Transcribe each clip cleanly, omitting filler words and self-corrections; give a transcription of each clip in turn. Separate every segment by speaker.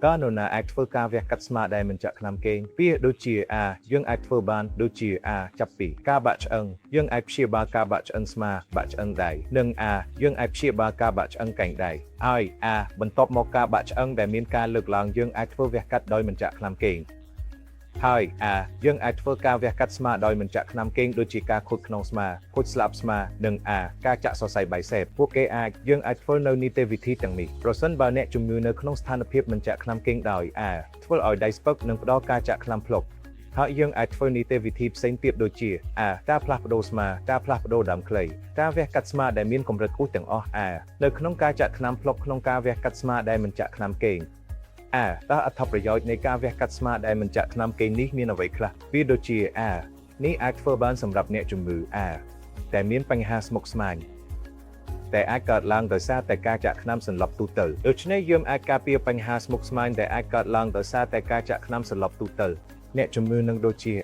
Speaker 1: ក៏នោះណាអាចធ្វើការវះកាត់ស្មាដែលមិនចាក់ថ្នាំគេងពាក្យដូចជាយើងអាចធ្វើបានដូចជាចាប់ពីការបាក់ឆ្អឹងយើងអាចព្យាបាលការបាក់ឆ្អឹងស្មាបាក់ឆ្អឹងដៃនិងយើងអាចព្យាបាលការបាក់ឆ្អឹងកែងដៃហើយបន្ទាប់មកការបាក់ឆ្អឹងដែលមានការលើកឡើងយើងអាចធ្វើវះកាត់ដោយមិនចាក់ថ្នាំគេងហើយយើងអាចធ្វើការវះកាត់ស្មាដោយមិនចាក់ថ្នាំគេងដូចជាការខូចខ្នងស្មាខូចស្លាបស្មានិងការចាក់សរសៃបៃសេបពួកគេយើងអាចធ្វើនៅនីតិវិធីទាំងនេះប្រសិនបើអ្នកជំងឺនៅក្នុងស្ថានភាពមិនចាក់ថ្នាំគេងដោយធ្វើឲ្យដៃស្ពឹកនិងផ្ដល់ការចាក់ថ្នាំភ្លុកហើយយើងអាចធ្វើនីតិវិធីផ្សេងទៀតដូចជាការផ្លាស់ប្ដូរស្មាការផ្លាស់ប្ដូរដើមខ្លីការវះកាត់ស្មាដែលមានកម្រិតខ្ពស់ទាំងអស់នៅក្នុងការចាក់ថ្នាំភ្លុកក្នុងការវះកាត់ស្មាដែលមិនចាក់ថ្នាំគេងតើអត្ថប្រយោជន៍នៃការវះកាត់ស្មាដែលមិនចាក់ថ្នាំគេងនេះមានអ្វីខ្លះវាដូចជានេះអាចធ្វើបានសម្រាប់អ្នកជំងឺតែមានបញ្ហាស្មុគស្មាញតែអាចកើតឡើងដោយសារតែការចាក់ថ្នាំសន្លប់ទូទៅដូច្នេះយើងអាចការពារបញ្ហាស្មុគស្មាញដែលអាចកើតឡើងដោយសារតែការចាក់ថ្នាំសន្លប់ទូទៅអ្នកជំងឺនឹងដូចជា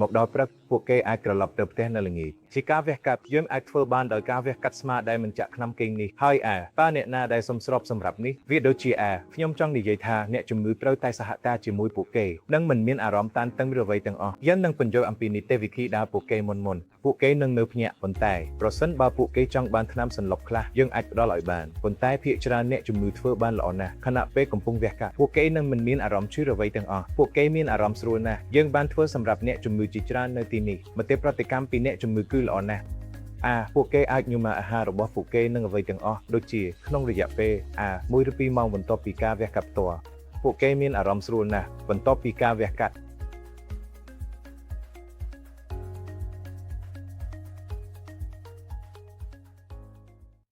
Speaker 1: មកដល់ព្រឹកពួកគេអាចត្រឡប់ទៅផ្ទះនៅល្ងាចជាការវះកាត់យើងអាចធ្វើបានដោយការវះកាត់ស្មាដែលមិនចាក់ថ្នាំគេងនេះហើយតើអ្នកណាដែលសមស្របសម្រាប់នេះវាដូចជាខ្ញុំចង់និយាយថាអ្នកជំងឺត្រូវតែសហការជាមួយពួកគេនិងមិនមានអារម្មណ៍តានតឹងឬអ្វីទាំងអស់យើងនឹងបញ្យល់អំពីនីតិវិធីដែលពួកគេមុនពួកគេនឹងនៅភ្ញាក់ប៉ុន្តែប្រសិនបើពួកគេចង់បានថ្នាំសន្លប់ខ្លះយើងអាចផ្ដល់ឲ្យបានប៉ុន្តែភាគច្រើនអ្នកជំងឺធ្វើបានល្អណាស់ខណៈពេលកំពុងវះកាត់ពួកគេនឹងមិនមានអារម្មណ៍ឈឺឬអ្វីទាំងអស់ពួកគេមានអារម្មណ៍ស្រួលណាស់យើងបានធ្វើសម្រាប់អ្នកជំងឺជាច្រើននៅទីនេះមតិប្រតិកម្មពីអ្នកជំងឺគឺល្អណាស់ពួកគេអាចញ៉ាំអាហាររបស់ពួកគេនឹងអ្វីទាំងអស់ដូចជាក្នុងរយៈពេល1 ឬ 2 ម៉ោងបន្ទាប់ពីការវះកាត់ផ្ទាល់ពួកគេមានអារម្មណ៍ស្រួលណាស់បន្ទាប់ពីការវះកាត់